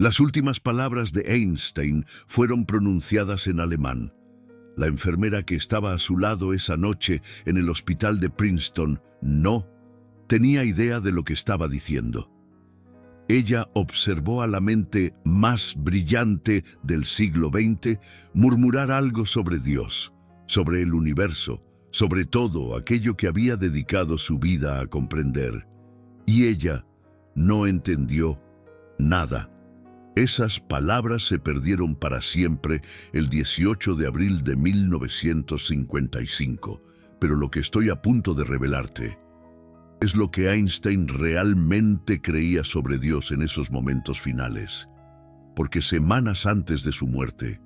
Las últimas palabras de Einstein fueron pronunciadas en alemán. La enfermera que estaba a su lado esa noche en el hospital de Princeton no tenía idea de lo que estaba diciendo. Ella observó a la mente más brillante del siglo XX murmurar algo sobre Dios, sobre el universo, sobre todo aquello que había dedicado su vida a comprender. Y ella no entendió nada. Esas palabras se perdieron para siempre el 18 de abril de 1955, pero lo que estoy a punto de revelarte es lo que Einstein realmente creía sobre Dios en esos momentos finales, porque semanas antes de su muerte,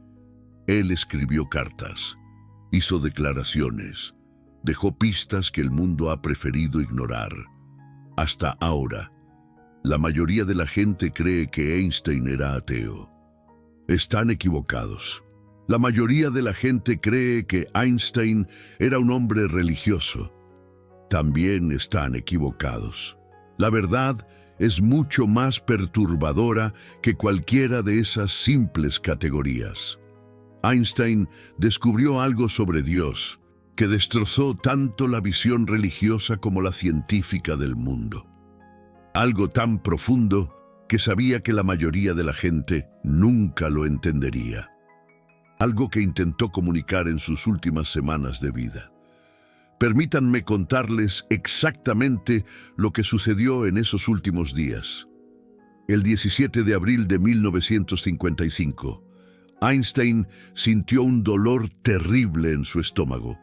él escribió cartas, hizo declaraciones, dejó pistas que el mundo ha preferido ignorar. Hasta ahora, la mayoría de la gente cree que Einstein era ateo. Están equivocados. La mayoría de la gente cree que Einstein era un hombre religioso. También están equivocados. La verdad es mucho más perturbadora que cualquiera de esas simples categorías. Einstein descubrió algo sobre Dios que destrozó tanto la visión religiosa como la científica del mundo. Algo tan profundo que sabía que la mayoría de la gente nunca lo entendería. Algo que intentó comunicar en sus últimas semanas de vida. Permítanme contarles exactamente lo que sucedió en esos últimos días. El 17 de abril de 1955, Einstein sintió un dolor terrible en su estómago,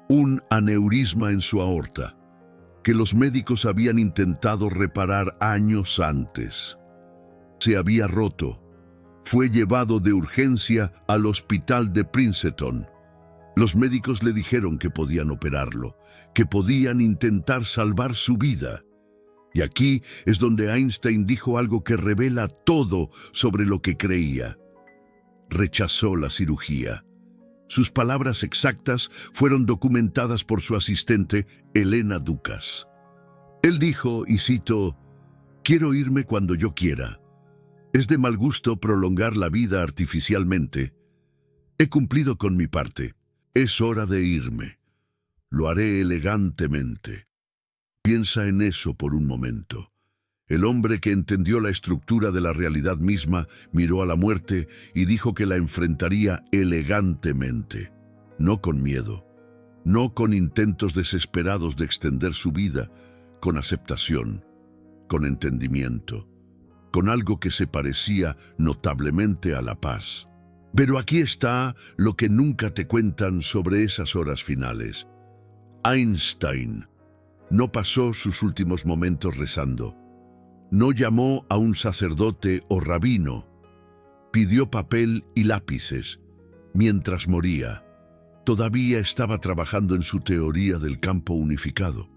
un aneurisma en su aorta, que los médicos habían intentado reparar años antes. Se había roto. Fue llevado de urgencia al hospital de Princeton. Los médicos le dijeron que podían operarlo, que podían intentar salvar su vida. Y aquí es donde Einstein dijo algo que revela todo sobre lo que creía. Rechazó la cirugía. Sus palabras exactas fueron documentadas por su asistente, Helena Dukas. Él dijo, y cito, «Quiero irme cuando yo quiera. Es de mal gusto prolongar la vida artificialmente. He cumplido con mi parte. Es hora de irme. Lo haré elegantemente». Piensa en eso por un momento. El hombre que entendió la estructura de la realidad misma miró a la muerte y dijo que la enfrentaría elegantemente, no con miedo, no con intentos desesperados de extender su vida, con aceptación, con entendimiento, con algo que se parecía notablemente a la paz. Pero aquí está lo que nunca te cuentan sobre esas horas finales. Einstein no pasó sus últimos momentos rezando. No llamó a un sacerdote o rabino. Pidió papel y lápices. Mientras moría, todavía estaba trabajando en su teoría del campo unificado.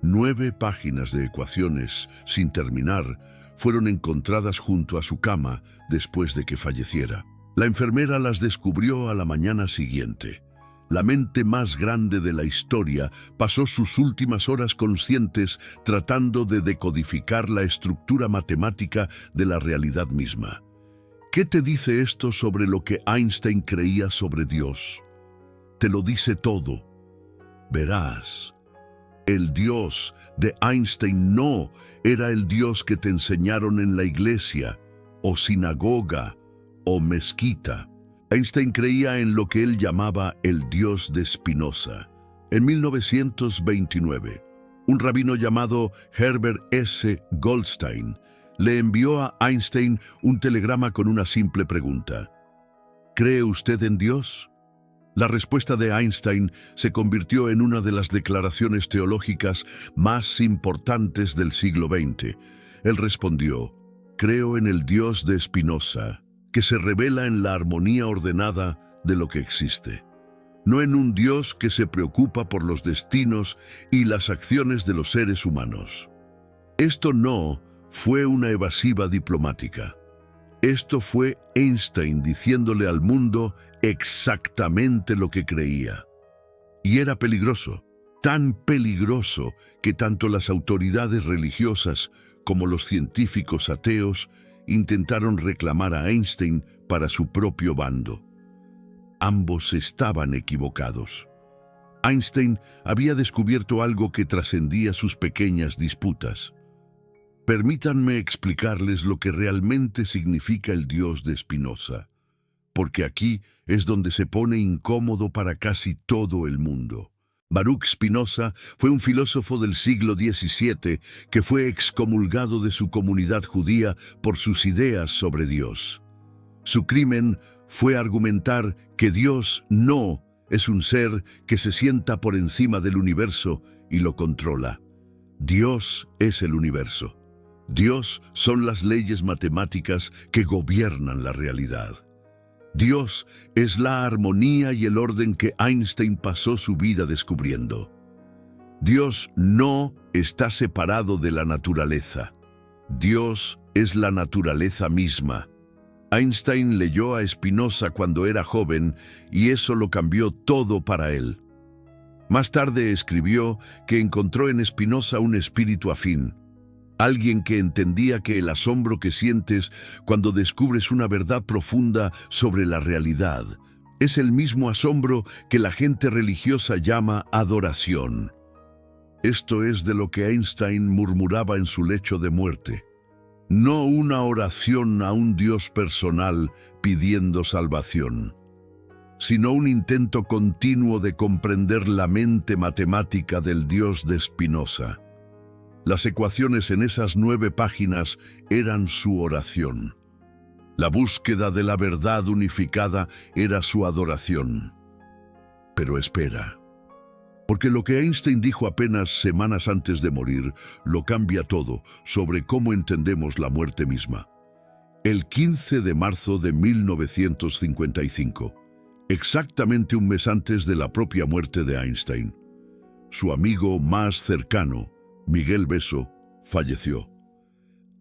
9 páginas de ecuaciones, sin terminar, fueron encontradas junto a su cama después de que falleciera. La enfermera las descubrió a la mañana siguiente. La mente más grande de la historia pasó sus últimas horas conscientes tratando de decodificar la estructura matemática de la realidad misma. ¿Qué te dice esto sobre lo que Einstein creía sobre Dios? Te lo dice todo. Verás, el Dios de Einstein no era el Dios que te enseñaron en la iglesia, o sinagoga, o mezquita. Einstein creía en lo que él llamaba el Dios de Spinoza. En 1929, un rabino llamado Herbert S. Goldstein le envió a Einstein un telegrama con una simple pregunta. ¿Cree usted en Dios? La respuesta de Einstein se convirtió en una de las declaraciones teológicas más importantes del siglo XX. Él respondió, creo en el Dios de Spinoza, que se revela en la armonía ordenada de lo que existe, no en un Dios que se preocupa por los destinos y las acciones de los seres humanos. Esto no fue una evasiva diplomática. Esto fue Einstein diciéndole al mundo exactamente lo que creía. Y era peligroso, tan peligroso que tanto las autoridades religiosas como los científicos ateos intentaron reclamar a Einstein para su propio bando. Ambos estaban equivocados. Einstein había descubierto algo que trascendía sus pequeñas disputas. Permítanme explicarles lo que realmente significa el Dios de Spinoza, porque aquí es donde se pone incómodo para casi todo el mundo. Baruch Spinoza fue un filósofo del siglo XVII que fue excomulgado de su comunidad judía por sus ideas sobre Dios. Su crimen fue argumentar que Dios no es un ser que se sienta por encima del universo y lo controla. Dios es el universo. Dios son las leyes matemáticas que gobiernan la realidad. Dios es la armonía y el orden que Einstein pasó su vida descubriendo. Dios no está separado de la naturaleza. Dios es la naturaleza misma. Einstein leyó a Spinoza cuando era joven y eso lo cambió todo para él. Más tarde escribió que encontró en Spinoza un espíritu afín, alguien que entendía que el asombro que sientes cuando descubres una verdad profunda sobre la realidad es el mismo asombro que la gente religiosa llama adoración. Esto es de lo que Einstein murmuraba en su lecho de muerte. No una oración a un Dios personal pidiendo salvación, sino un intento continuo de comprender la mente matemática del Dios de Spinoza. Las ecuaciones en esas 9 páginas eran su oración. La búsqueda de la verdad unificada era su adoración. Pero espera, porque lo que Einstein dijo apenas semanas antes de morir lo cambia todo sobre cómo entendemos la muerte misma. El 15 de marzo de 1955, exactamente un mes antes de la propia muerte de Einstein, su amigo más cercano, Miguel Besso, falleció.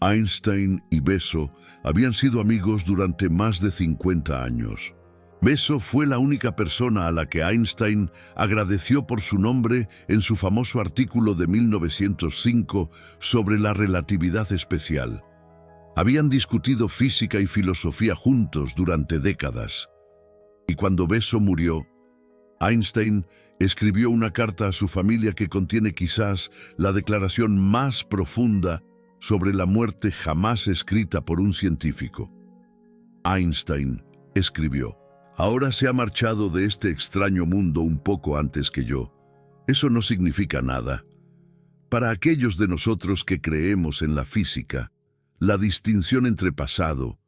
Einstein y Besso habían sido amigos durante más de 50 años. Besso fue la única persona a la que Einstein agradeció por su nombre en su famoso artículo de 1905 sobre la relatividad especial. Habían discutido física y filosofía juntos durante décadas. Y cuando Besso murió, Einstein escribió una carta a su familia que contiene quizás la declaración más profunda sobre la muerte jamás escrita por un científico. Einstein escribió: «Ahora se ha marchado de este extraño mundo un poco antes que yo. Eso no significa nada. Para aquellos de nosotros que creemos en la física, la distinción entre pasado,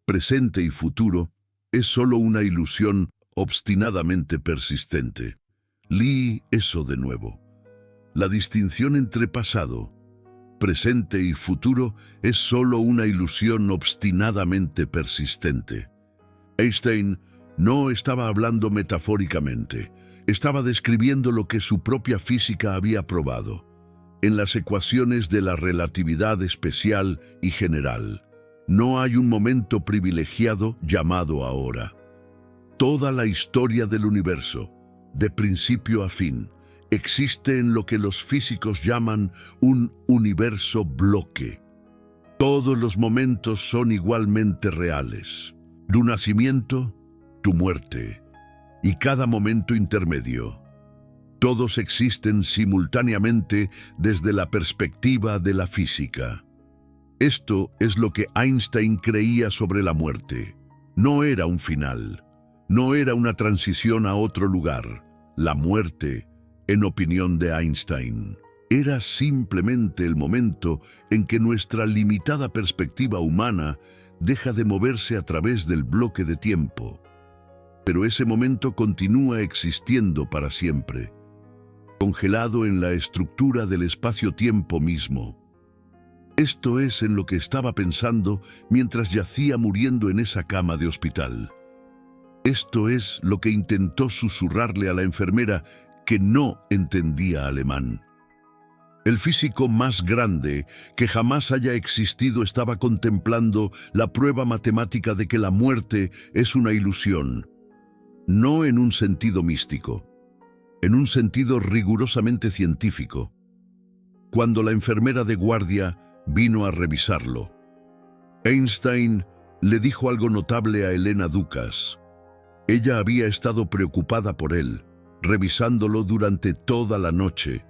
presente y futuro es solo una ilusión obstinadamente persistente». Lee eso de nuevo. La distinción entre pasado, presente y futuro es solo una ilusión obstinadamente persistente. Einstein no estaba hablando metafóricamente, estaba describiendo lo que su propia física había probado, en las ecuaciones de la relatividad especial y general. No hay un momento privilegiado llamado ahora. Toda la historia del universo, de principio a fin, existe en lo que los físicos llaman un universo bloque. Todos los momentos son igualmente reales. Tu nacimiento, tu muerte, y cada momento intermedio. Todos existen simultáneamente desde la perspectiva de la física. Esto es lo que Einstein creía sobre la muerte. No era un final, no era una transición a otro lugar. La muerte, en opinión de Einstein, era simplemente el momento en que nuestra limitada perspectiva humana deja de moverse a través del bloque de tiempo. Pero ese momento continúa existiendo para siempre, congelado en la estructura del espacio-tiempo mismo. Esto es en lo que estaba pensando mientras yacía muriendo en esa cama de hospital. Esto es lo que intentó susurrarle a la enfermera que no entendía alemán. El físico más grande que jamás haya existido estaba contemplando la prueba matemática de que la muerte es una ilusión, no en un sentido místico, en un sentido rigurosamente científico. Cuando la enfermera de guardia vino a revisarlo, Einstein le dijo algo notable a Helena Dukas. Ella había estado preocupada por él, revisándolo durante toda la noche.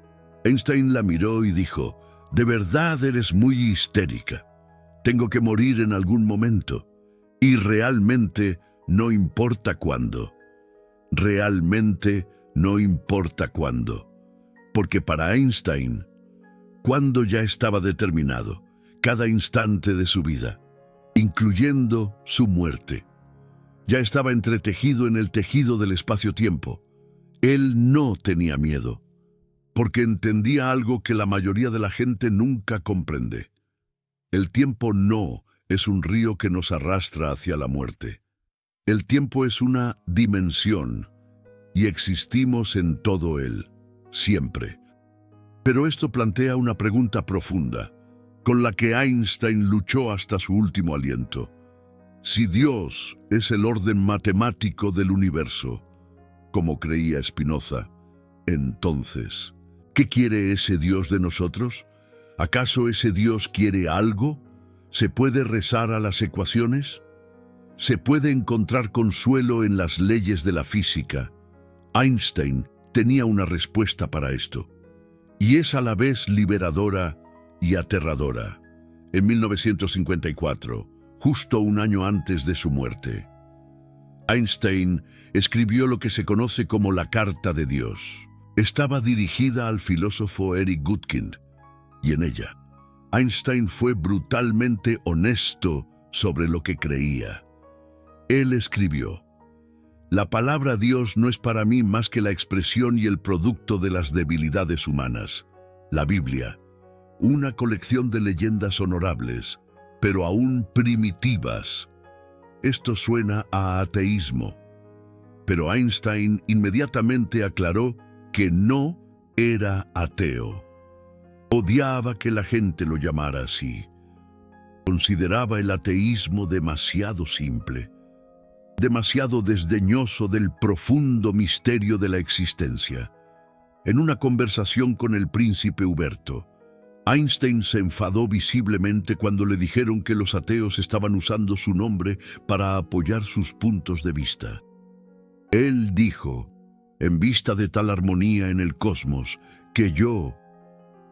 Einstein la miró y dijo: «De verdad eres muy histérica. Tengo que morir en algún momento. Y realmente no importa cuándo. Realmente no importa cuándo». Porque para Einstein, cuándo ya estaba determinado, cada instante de su vida, incluyendo su muerte. Ya estaba entretejido en el tejido del espacio-tiempo. Él no tenía miedo, porque entendía algo que la mayoría de la gente nunca comprende. El tiempo no es un río que nos arrastra hacia la muerte. El tiempo es una dimensión y existimos en todo él, siempre. Pero esto plantea una pregunta profunda, con la que Einstein luchó hasta su último aliento. Si Dios es el orden matemático del universo, como creía Spinoza, entonces, ¿qué quiere ese Dios de nosotros? ¿Acaso ese Dios quiere algo? ¿Se puede rezar a las ecuaciones? ¿Se puede encontrar consuelo en las leyes de la física? Einstein tenía una respuesta para esto, y es a la vez liberadora y aterradora. En 1954, justo un año antes de su muerte, Einstein escribió lo que se conoce como la Carta de Dios. Estaba dirigida al filósofo Eric Gutkind, y en ella, Einstein fue brutalmente honesto sobre lo que creía. Él escribió: «La palabra Dios no es para mí más que la expresión y el producto de las debilidades humanas. La Biblia, una colección de leyendas honorables, pero aún primitivas». Esto suena a ateísmo, pero Einstein inmediatamente aclaró que no era ateo. Odiaba que la gente lo llamara así. Consideraba el ateísmo demasiado simple, demasiado desdeñoso del profundo misterio de la existencia. En una conversación con el príncipe Huberto, Einstein se enfadó visiblemente cuando le dijeron que los ateos estaban usando su nombre para apoyar sus puntos de vista. Él dijo: «En vista de tal armonía en el cosmos, que yo,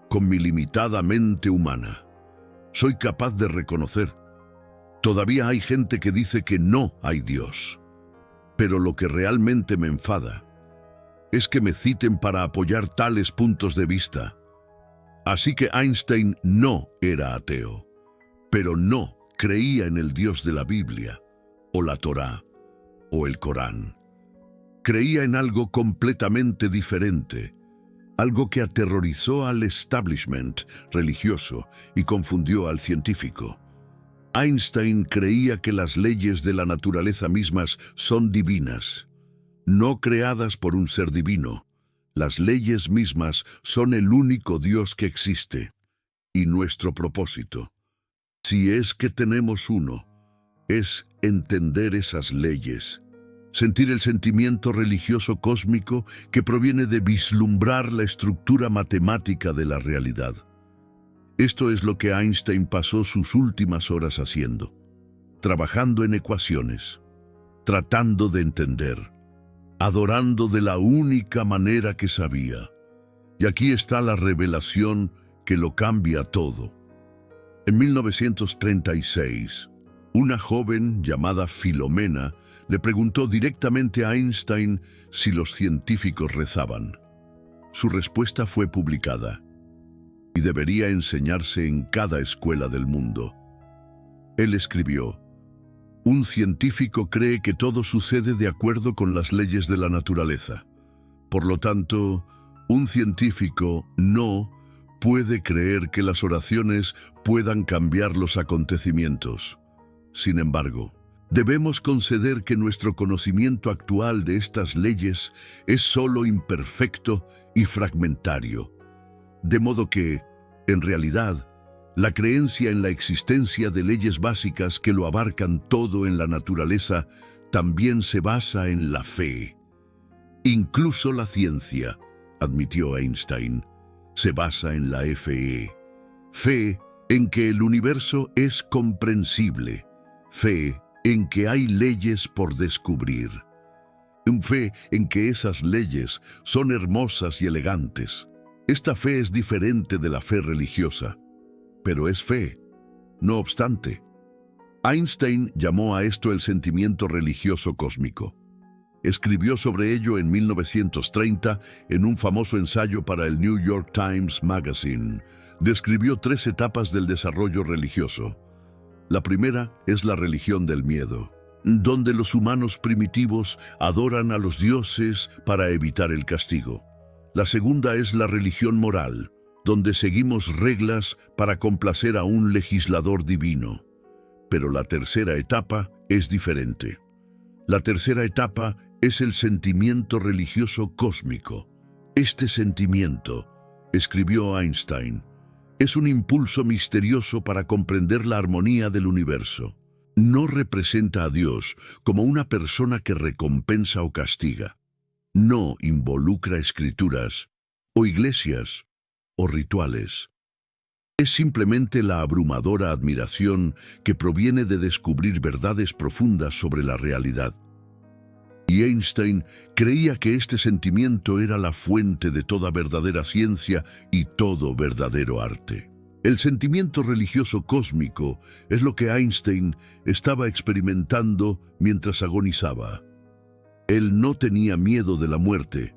con mi limitada mente humana, soy capaz de reconocer. Todavía hay gente que dice que no hay Dios. Pero lo que realmente me enfada es que me citen para apoyar tales puntos de vista». Así que Einstein no era ateo, pero no creía en el Dios de la Biblia, o la Torá, o el Corán. Creía en algo completamente diferente, algo que aterrorizó al establishment religioso y confundió al científico. Einstein creía que las leyes de la naturaleza mismas son divinas, no creadas por un ser divino. Las leyes mismas son el único Dios que existe, y nuestro propósito, si es que tenemos uno, es entender esas leyes, sentir el sentimiento religioso cósmico que proviene de vislumbrar la estructura matemática de la realidad. Esto es lo que Einstein pasó sus últimas horas haciendo, trabajando en ecuaciones, tratando de entender, adorando de la única manera que sabía. Y aquí está la revelación que lo cambia todo. En 1936, una joven llamada Filomena le preguntó directamente a Einstein si los científicos rezaban. Su respuesta fue publicada y debería enseñarse en cada escuela del mundo. Él escribió: «Un científico cree que todo sucede de acuerdo con las leyes de la naturaleza. Por lo tanto, un científico no puede creer que las oraciones puedan cambiar los acontecimientos. Sin embargo, debemos conceder que nuestro conocimiento actual de estas leyes es solo imperfecto y fragmentario. De modo que, en realidad, la creencia en la existencia de leyes básicas que lo abarcan todo en la naturaleza también se basa en la fe. Incluso la ciencia», admitió Einstein, «se basa en la fe. Fe en que el universo es comprensible, fe en que hay leyes por descubrir, fe en que esas leyes son hermosas y elegantes. Esta fe es diferente de la fe religiosa, pero es fe. No obstante, Einstein llamó a esto el sentimiento religioso cósmico. Escribió sobre ello en 1930 en un famoso ensayo para el New York Times Magazine. Describió 3 etapas del desarrollo religioso. La primera es la religión del miedo, donde los humanos primitivos adoran a los dioses para evitar el castigo. La segunda es la religión moral, donde seguimos reglas para complacer a un legislador divino. Pero la tercera etapa es diferente. La tercera etapa es el sentimiento religioso cósmico. Este sentimiento, escribió Einstein, es un impulso misterioso para comprender la armonía del universo. No representa a Dios como una persona que recompensa o castiga. No involucra escrituras, o iglesias, o rituales. Es simplemente la abrumadora admiración que proviene de descubrir verdades profundas sobre la realidad. Y Einstein creía que este sentimiento era la fuente de toda verdadera ciencia y todo verdadero arte. El sentimiento religioso cósmico es lo que Einstein estaba experimentando mientras agonizaba. Él no tenía miedo de la muerte,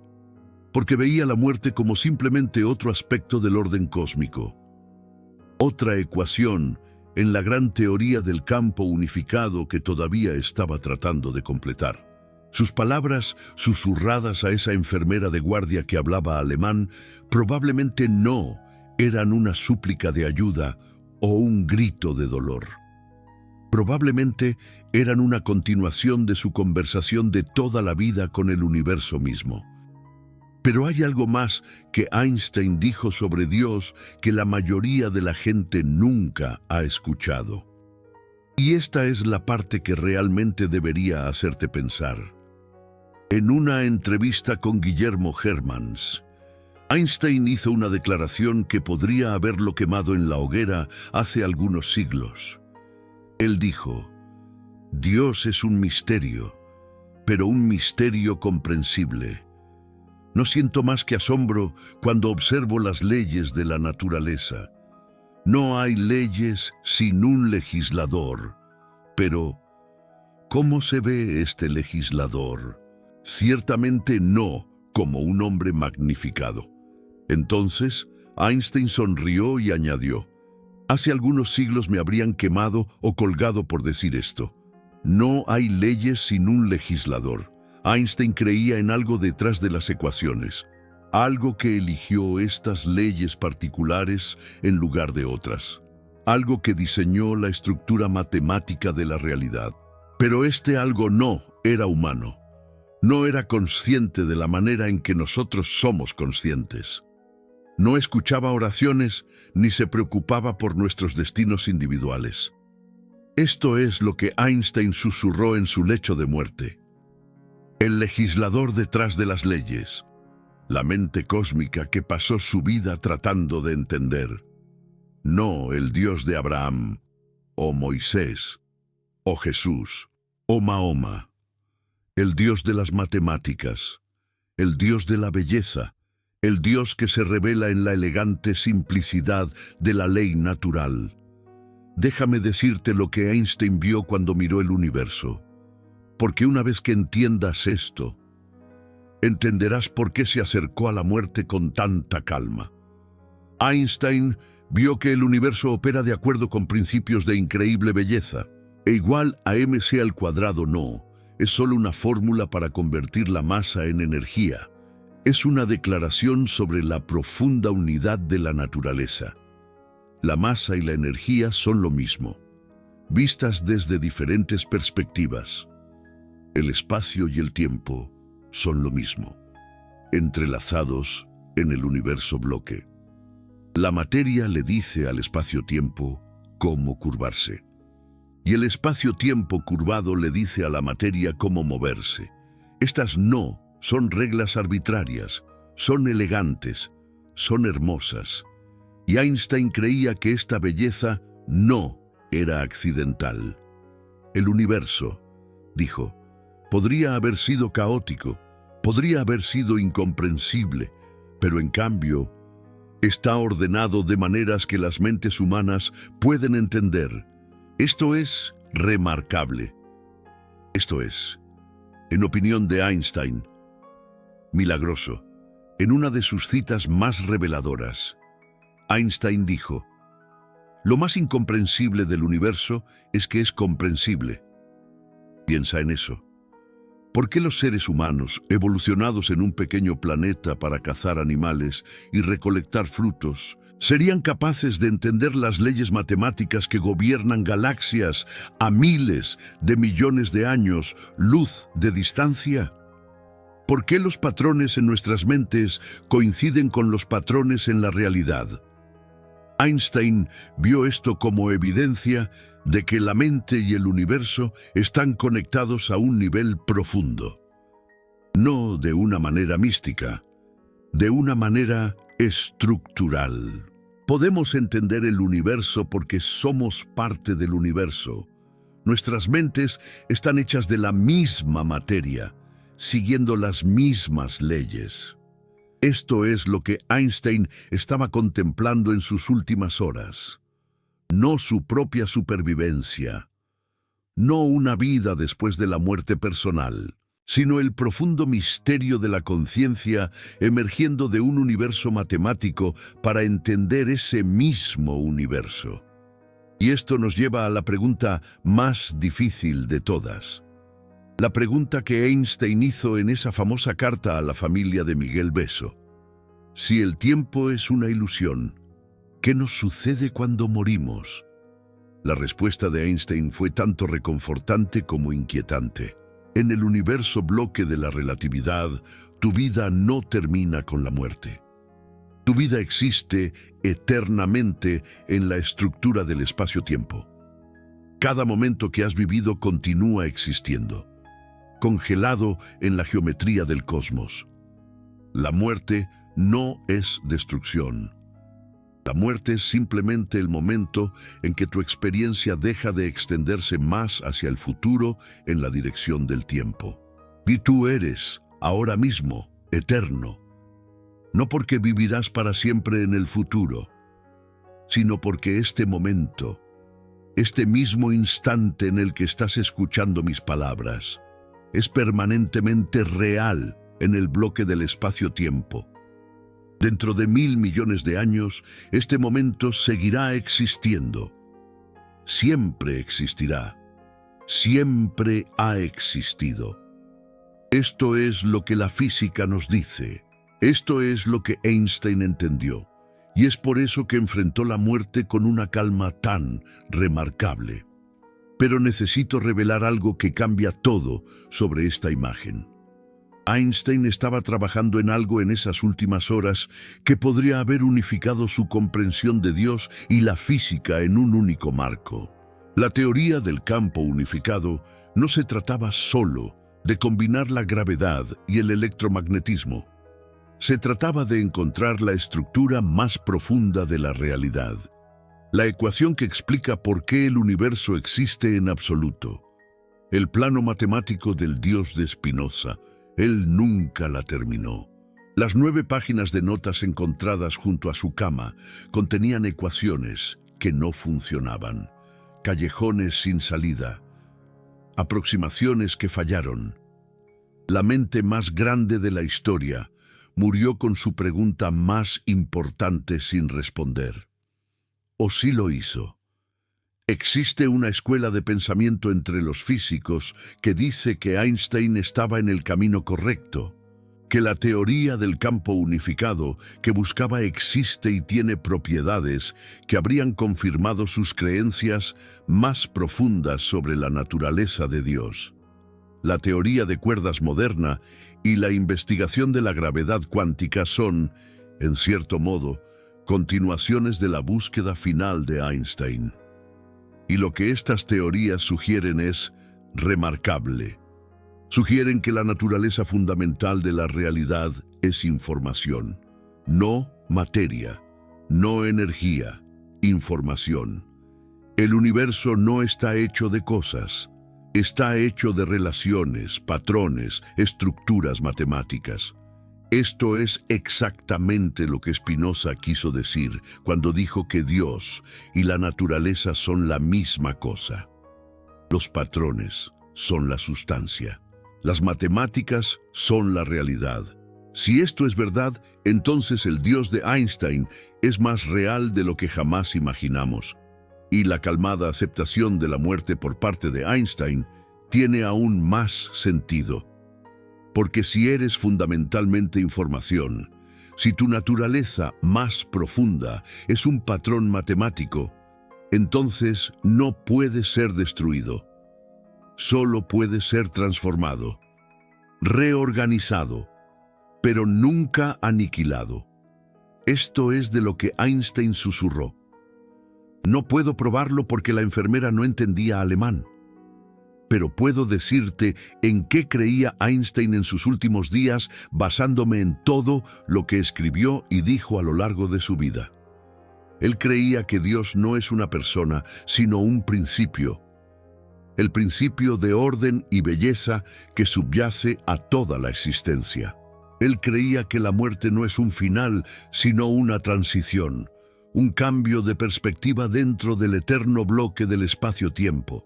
porque veía la muerte como simplemente otro aspecto del orden cósmico. Otra ecuación en la gran teoría del campo unificado que todavía estaba tratando de completar. Sus palabras, susurradas a esa enfermera de guardia que hablaba alemán, probablemente no eran una súplica de ayuda o un grito de dolor. Probablemente eran una continuación de su conversación de toda la vida con el universo mismo. Pero hay algo más que Einstein dijo sobre Dios que la mayoría de la gente nunca ha escuchado. Y esta es la parte que realmente debería hacerte pensar. En una entrevista con Guillermo Hermans, Einstein hizo una declaración que podría haberlo quemado en la hoguera hace algunos siglos. Él dijo: Dios es un misterio, pero un misterio comprensible. No siento más que asombro cuando observo las leyes de la naturaleza. No hay leyes sin un legislador, pero ¿cómo se ve este legislador? Ciertamente no como un hombre magnificado. Entonces, Einstein sonrió y añadió: hace algunos siglos me habrían quemado o colgado por decir esto. No hay leyes sin un legislador. Einstein creía en algo detrás de las ecuaciones, algo que eligió estas leyes particulares en lugar de otras, algo que diseñó la estructura matemática de la realidad. Pero este algo no era humano. No era consciente de la manera en que nosotros somos conscientes. No escuchaba oraciones ni se preocupaba por nuestros destinos individuales. Esto es lo que Einstein susurró en su lecho de muerte. El legislador detrás de las leyes, la mente cósmica que pasó su vida tratando de entender. No el Dios de Abraham, o Moisés, o Jesús, o Mahoma. El Dios de las matemáticas, el Dios de la belleza, el Dios que se revela en la elegante simplicidad de la ley natural. Déjame decirte lo que Einstein vio cuando miró el universo, porque una vez que entiendas esto, entenderás por qué se acercó a la muerte con tanta calma. Einstein vio que el universo opera de acuerdo con principios de increíble belleza, e igual a mc² no, es solo una fórmula para convertir la masa en energía. Es una declaración sobre la profunda unidad de la naturaleza. La masa y la energía son lo mismo, vistas desde diferentes perspectivas. El espacio y el tiempo son lo mismo, entrelazados en el universo bloque. La materia le dice al espacio-tiempo cómo curvarse, y el espacio-tiempo curvado le dice a la materia cómo moverse. Estas no son reglas arbitrarias, son elegantes, son hermosas, Y Einstein creía que esta belleza no era accidental. El universo, dijo, podría haber sido caótico, podría haber sido incomprensible, pero en cambio está ordenado de maneras que las mentes humanas pueden entender. Esto es remarcable. Esto es, en opinión de Einstein, milagroso. En una de sus citas más reveladoras, Einstein dijo: lo más incomprensible del universo es que es comprensible. Piensa en eso. ¿Por qué los seres humanos, evolucionados en un pequeño planeta para cazar animales y recolectar frutos, serían capaces de entender las leyes matemáticas que gobiernan galaxias a miles de millones de años luz de distancia? ¿Por qué los patrones en nuestras mentes coinciden con los patrones en la realidad? Einstein vio esto como evidencia de que la mente y el universo están conectados a un nivel profundo. No de una manera mística, de una manera estructural. Podemos entender el universo porque somos parte del universo. Nuestras mentes están hechas de la misma materia, siguiendo las mismas leyes. Esto es lo que Einstein estaba contemplando en sus últimas horas. No su propia supervivencia, no una vida después de la muerte personal, sino el profundo misterio de la conciencia emergiendo de un universo matemático para entender ese mismo universo. Y esto nos lleva a la pregunta más difícil de todas. La pregunta que Einstein hizo en esa famosa carta a la familia de Miguel Beso. Si el tiempo es una ilusión, ¿qué nos sucede cuando morimos? La respuesta de Einstein fue tanto reconfortante como inquietante. En el universo bloque de la relatividad, tu vida no termina con la muerte. Tu vida existe eternamente en la estructura del espacio-tiempo. Cada momento que has vivido continúa existiendo, congelado en la geometría del cosmos. La muerte no es destrucción. La muerte es simplemente el momento en que tu experiencia deja de extenderse más hacia el futuro en la dirección del tiempo. Y tú eres, ahora mismo, eterno. No porque vivirás para siempre en el futuro, sino porque este momento, este mismo instante en el que estás escuchando mis palabras, es permanentemente real en el bloque del espacio-tiempo. Dentro de 1.000 millones de años, este momento seguirá existiendo. Siempre existirá. Siempre ha existido. Esto es lo que la física nos dice. Esto es lo que Einstein entendió. Y es por eso que enfrentó la muerte con una calma tan remarcable. Pero necesito revelar algo que cambia todo sobre esta imagen. Einstein estaba trabajando en algo en esas últimas horas que podría haber unificado su comprensión de Dios y la física en un único marco. La teoría del campo unificado no se trataba solo de combinar la gravedad y el electromagnetismo. Se trataba de encontrar la estructura más profunda de la realidad. La ecuación que explica por qué el universo existe en absoluto. El plano matemático del Dios de Spinoza. Él nunca la terminó. Las 9 páginas de notas encontradas junto a su cama contenían ecuaciones que no funcionaban, callejones sin salida, aproximaciones que fallaron. La mente más grande de la historia murió con su pregunta más importante sin responder. ¿O sí lo hizo? Existe una escuela de pensamiento entre los físicos que dice que Einstein estaba en el camino correcto, que la teoría del campo unificado que buscaba existe y tiene propiedades que habrían confirmado sus creencias más profundas sobre la naturaleza de Dios. La teoría de cuerdas moderna y la investigación de la gravedad cuántica son, en cierto modo, continuaciones de la búsqueda final de Einstein. Y lo que estas teorías sugieren es remarcable. Sugieren que la naturaleza fundamental de la realidad es información, no materia, no energía, información. El universo no está hecho de cosas, está hecho de relaciones, patrones, estructuras matemáticas. Esto es exactamente lo que Spinoza quiso decir cuando dijo que Dios y la naturaleza son la misma cosa. Los patrones son la sustancia. Las matemáticas son la realidad. Si esto es verdad, entonces el Dios de Einstein es más real de lo que jamás imaginamos. Y la calmada aceptación de la muerte por parte de Einstein tiene aún más sentido. Porque si eres fundamentalmente información, si tu naturaleza más profunda es un patrón matemático, entonces no puede ser destruido. Solo puede ser transformado, reorganizado, pero nunca aniquilado. Esto es de lo que Einstein susurró. No puedo probarlo porque la enfermera no entendía alemán. Pero puedo decirte en qué creía Einstein en sus últimos días basándome en todo lo que escribió y dijo a lo largo de su vida. Él creía que Dios no es una persona, sino un principio. El principio de orden y belleza que subyace a toda la existencia. Él creía que la muerte no es un final, sino una transición, un cambio de perspectiva dentro del eterno bloque del espacio-tiempo.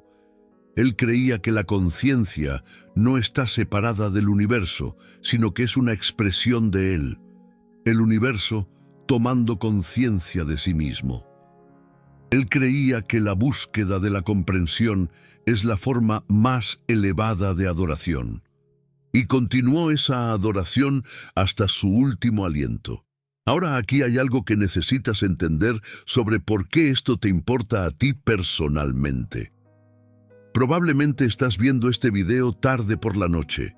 Él creía que la conciencia no está separada del universo, sino que es una expresión de él. El universo tomando conciencia de sí mismo. Él creía que la búsqueda de la comprensión es la forma más elevada de adoración. Y continuó esa adoración hasta su último aliento. Ahora aquí hay algo que necesitas entender sobre por qué esto te importa a ti personalmente. Probablemente estás viendo este video tarde por la noche,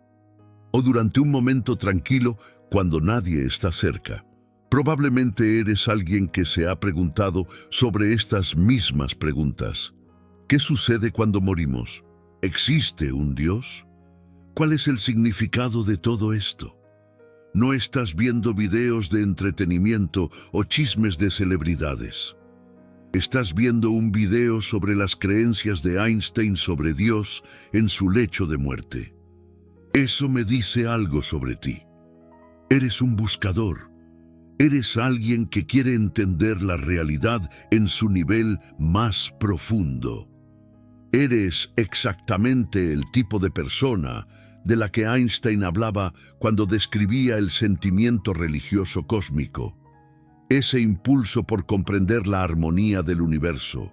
o durante un momento tranquilo cuando nadie está cerca. Probablemente eres alguien que se ha preguntado sobre estas mismas preguntas. ¿Qué sucede cuando morimos? ¿Existe un Dios? ¿Cuál es el significado de todo esto? No estás viendo videos de entretenimiento o chismes de celebridades. Estás viendo un video sobre las creencias de Einstein sobre Dios en su lecho de muerte. Eso me dice algo sobre ti. Eres un buscador. Eres alguien que quiere entender la realidad en su nivel más profundo. Eres exactamente el tipo de persona de la que Einstein hablaba cuando describía el sentimiento religioso cósmico. Ese impulso por comprender la armonía del universo,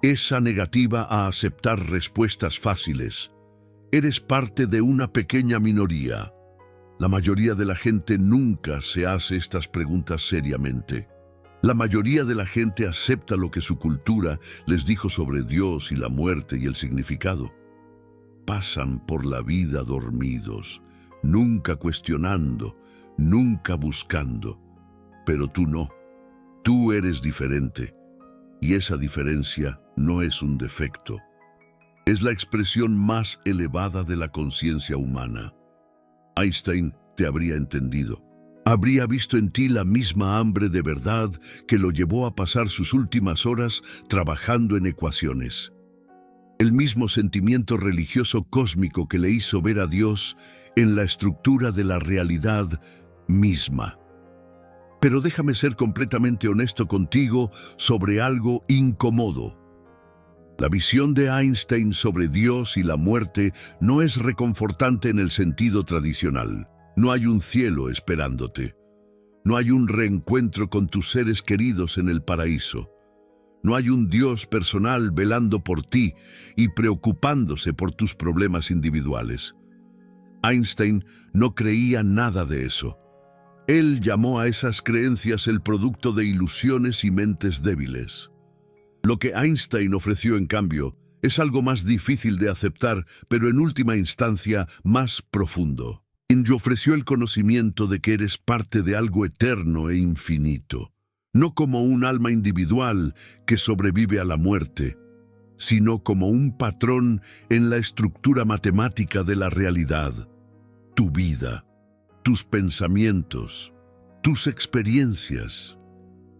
esa negativa a aceptar respuestas fáciles. Eres parte de una pequeña minoría. La mayoría de la gente nunca se hace estas preguntas seriamente. La mayoría de la gente acepta lo que su cultura les dijo sobre Dios y la muerte y el significado. Pasan por la vida dormidos, nunca cuestionando, nunca buscando. Pero tú no. Tú eres diferente. Y esa diferencia no es un defecto. Es la expresión más elevada de la conciencia humana. Einstein te habría entendido. Habría visto en ti la misma hambre de verdad que lo llevó a pasar sus últimas horas trabajando en ecuaciones. El mismo sentimiento religioso cósmico que le hizo ver a Dios en la estructura de la realidad misma. Pero déjame ser completamente honesto contigo sobre algo incómodo. La visión de Einstein sobre Dios y la muerte no es reconfortante en el sentido tradicional. No hay un cielo esperándote. No hay un reencuentro con tus seres queridos en el paraíso. No hay un Dios personal velando por ti y preocupándose por tus problemas individuales. Einstein no creía nada de eso. Él llamó a esas creencias el producto de ilusiones y mentes débiles. Lo que Einstein ofreció, en cambio, es algo más difícil de aceptar, pero en última instancia más profundo. Y ofreció el conocimiento de que eres parte de algo eterno e infinito, no como un alma individual que sobrevive a la muerte, sino como un patrón en la estructura matemática de la realidad, tu vida, tus pensamientos, tus experiencias.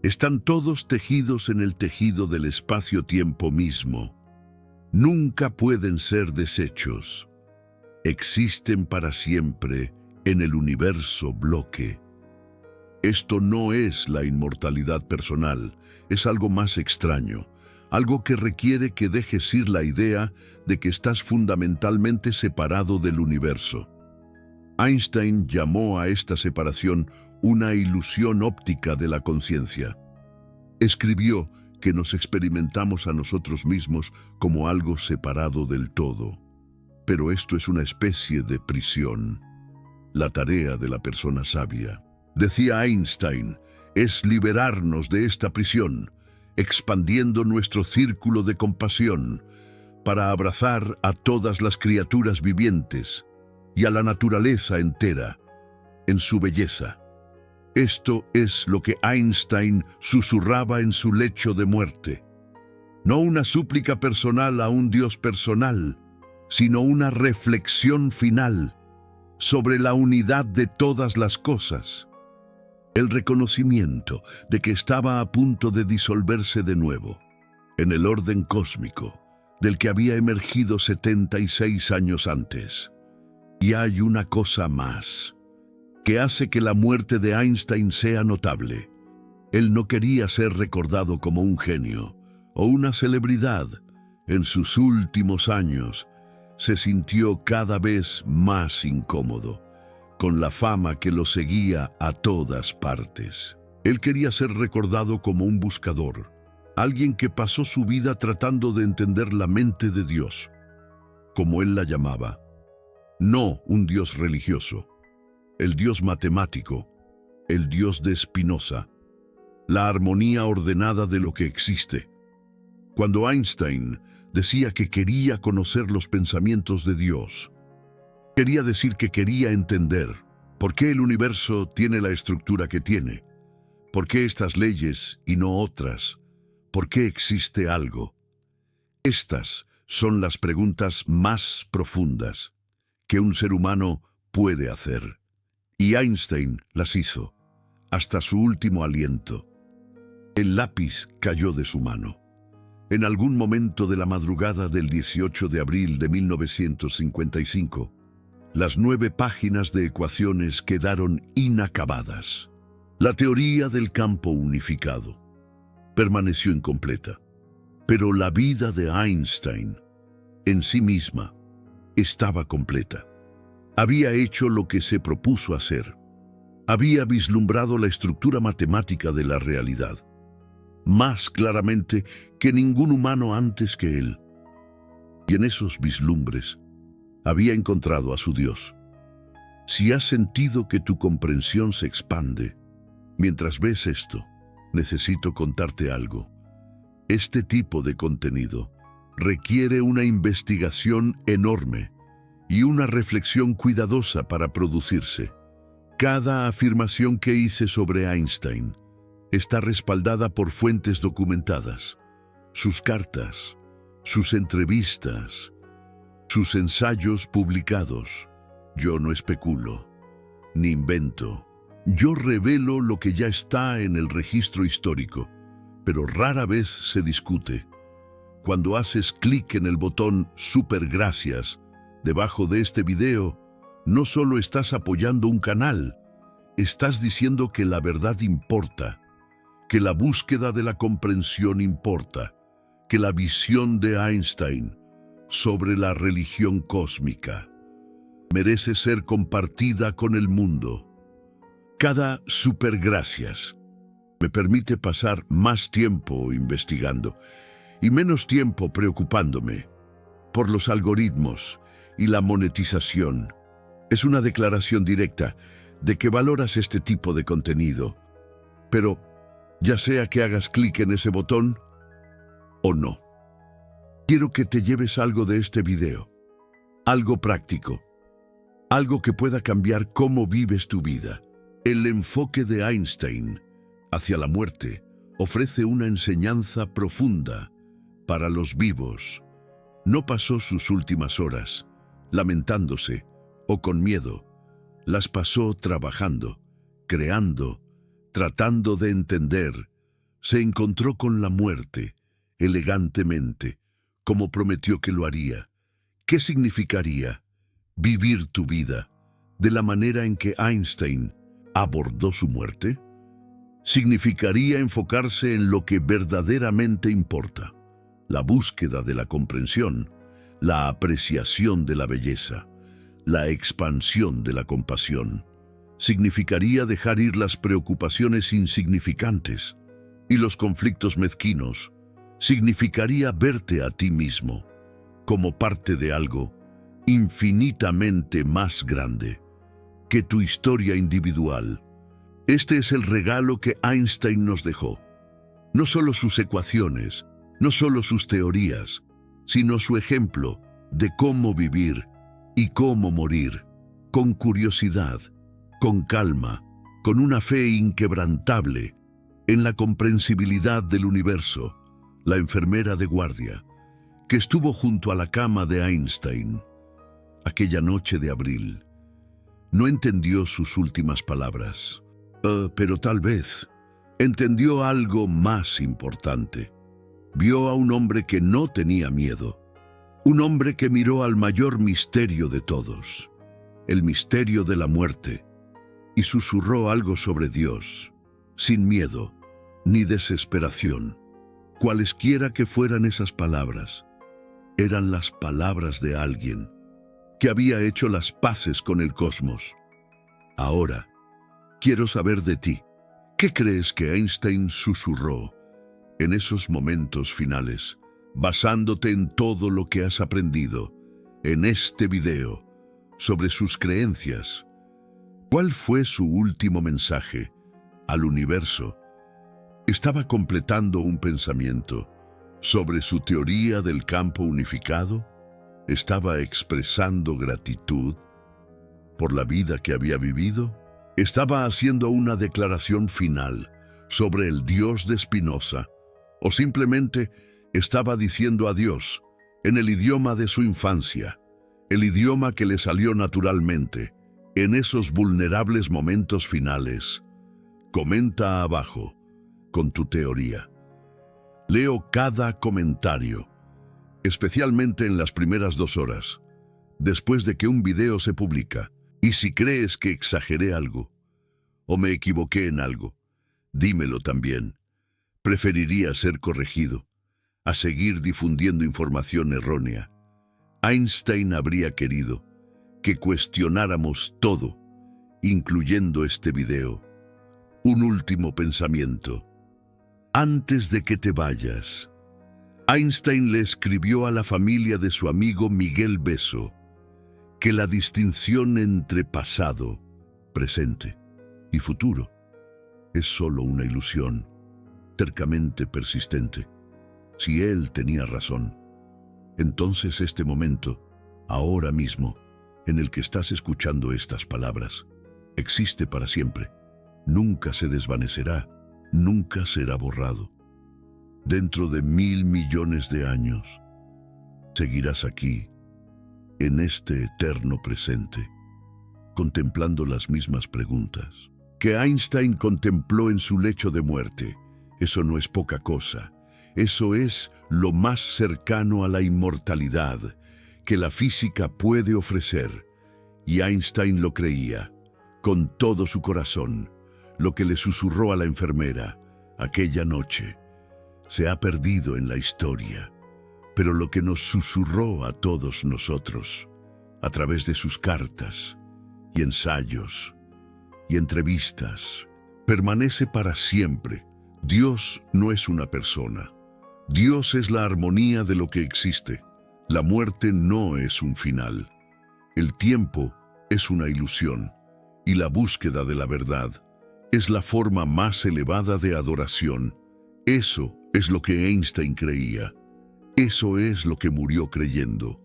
Están todos tejidos en el tejido del espacio-tiempo mismo. Nunca pueden ser deshechos. Existen para siempre en el universo bloque. Esto no es la inmortalidad personal, es algo más extraño, algo que requiere que dejes ir la idea de que estás fundamentalmente separado del universo. Einstein llamó a esta separación una ilusión óptica de la conciencia. Escribió que nos experimentamos a nosotros mismos como algo separado del todo. Pero esto es una especie de prisión. La tarea de la persona sabia, decía Einstein, es liberarnos de esta prisión, expandiendo nuestro círculo de compasión para abrazar a todas las criaturas vivientes y a la naturaleza entera en su belleza. Esto es lo que Einstein susurraba en su lecho de muerte. No una súplica personal a un Dios personal, sino una reflexión final sobre la unidad de todas las cosas. El reconocimiento de que estaba a punto de disolverse de nuevo en el orden cósmico del que había emergido 76 años antes. Y hay una cosa más que hace que la muerte de Einstein sea notable. Él no quería ser recordado como un genio o una celebridad. En sus últimos años se sintió cada vez más incómodo con la fama que lo seguía a todas partes. Él quería ser recordado como un buscador, alguien que pasó su vida tratando de entender la mente de Dios, como él la llamaba. No un Dios religioso, el Dios matemático, el Dios de Spinoza, la armonía ordenada de lo que existe. Cuando Einstein decía que quería conocer los pensamientos de Dios, quería decir que quería entender por qué el universo tiene la estructura que tiene, por qué estas leyes y no otras, por qué existe algo. Estas son las preguntas más profundas que un ser humano puede hacer. Y Einstein las hizo, hasta su último aliento. El lápiz cayó de su mano. En algún momento de la madrugada del 18 de abril de 1955, las 9 páginas de ecuaciones quedaron inacabadas. La teoría del campo unificado permaneció incompleta, pero la vida de Einstein en sí misma estaba completa. Había hecho lo que se propuso hacer. Había vislumbrado la estructura matemática de la realidad, más claramente que ningún humano antes que él. Y en esos vislumbres había encontrado a su Dios. Si has sentido que tu comprensión se expande mientras ves esto, necesito contarte algo. Este tipo de contenido requiere una investigación enorme y una reflexión cuidadosa para producirse. Cada afirmación que hice sobre Einstein está respaldada por fuentes documentadas, sus cartas, sus entrevistas, sus ensayos publicados. Yo no especulo, ni invento. Yo revelo lo que ya está en el registro histórico, pero rara vez se discute. Cuando haces clic en el botón Super Gracias debajo de este video, no solo estás apoyando un canal, estás diciendo que la verdad importa, que la búsqueda de la comprensión importa, que la visión de Einstein sobre la religión cósmica merece ser compartida con el mundo. Cada Super Gracias me permite pasar más tiempo investigando y menos tiempo preocupándome por los algoritmos y la monetización. Es una declaración directa de que valoras este tipo de contenido, pero ya sea que hagas clic en ese botón o no, quiero que te lleves algo de este video, algo práctico, algo que pueda cambiar cómo vives tu vida. El enfoque de Einstein hacia la muerte ofrece una enseñanza profunda para los vivos. No pasó sus últimas horas lamentándose o con miedo. Las pasó trabajando, creando, tratando de entender, se encontró con la muerte, elegantemente, como prometió que lo haría. ¿Qué significaría vivir tu vida de la manera en que Einstein abordó su muerte? Significaría enfocarse en lo que verdaderamente importa, la búsqueda de la comprensión, la apreciación de la belleza, la expansión de la compasión. Significaría dejar ir las preocupaciones insignificantes y los conflictos mezquinos. Significaría verte a ti mismo como parte de algo infinitamente más grande que tu historia individual. Este es el regalo que Einstein nos dejó. No solo sus ecuaciones, no solo sus teorías, sino su ejemplo de cómo vivir y cómo morir, con curiosidad, con calma, con una fe inquebrantable en la comprensibilidad del universo. La enfermera de guardia, que estuvo junto a la cama de Einstein aquella noche de abril, no entendió sus últimas palabras, pero tal vez entendió algo más importante. Vio a un hombre que no tenía miedo, un hombre que miró al mayor misterio de todos, el misterio de la muerte, y susurró algo sobre Dios, sin miedo ni desesperación. Cualesquiera que fueran esas palabras, eran las palabras de alguien que había hecho las paces con el cosmos. Ahora, quiero saber de ti. ¿Qué crees que Einstein susurró en esos momentos finales, basándote en todo lo que has aprendido en este video sobre sus creencias? ¿Cuál fue su último mensaje al universo? ¿Estaba completando un pensamiento sobre su teoría del campo unificado? ¿Estaba expresando gratitud por la vida que había vivido? ¿Estaba haciendo una declaración final sobre el Dios de Spinoza? ¿O simplemente estaba diciendo adiós en el idioma de su infancia, el idioma que le salió naturalmente en esos vulnerables momentos finales? Comenta abajo con tu teoría. Leo cada comentario, especialmente en las primeras 2 horas, después de que un video se publica. Y si crees que exageré algo, o me equivoqué en algo, dímelo también. Preferiría ser corregido a seguir difundiendo información errónea. Einstein habría querido que cuestionáramos todo, incluyendo este video. Un último pensamiento. Antes de que te vayas, Einstein le escribió a la familia de su amigo Miguel Beso que la distinción entre pasado, presente y futuro es solo una ilusión, tercamente persistente. Si él tenía razón, entonces este momento, ahora mismo, en el que estás escuchando estas palabras, existe para siempre. Nunca se desvanecerá, nunca será borrado. Dentro de 1.000 millones de años, seguirás aquí, en este eterno presente, contemplando las mismas preguntas que Einstein contempló en su lecho de muerte. Eso no es poca cosa. Eso es lo más cercano a la inmortalidad que la física puede ofrecer. Y Einstein lo creía, con todo su corazón. Lo que le susurró a la enfermera aquella noche se ha perdido en la historia, pero lo que nos susurró a todos nosotros, a través de sus cartas y ensayos y entrevistas, permanece para siempre. Dios no es una persona. Dios es la armonía de lo que existe. La muerte no es un final. El tiempo es una ilusión, y la búsqueda de la verdad es la forma más elevada de adoración. Eso es lo que Einstein creía. Eso es lo que murió creyendo.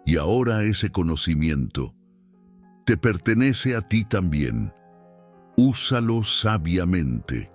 Y ahora ese conocimiento te pertenece a ti también. Úsalo sabiamente.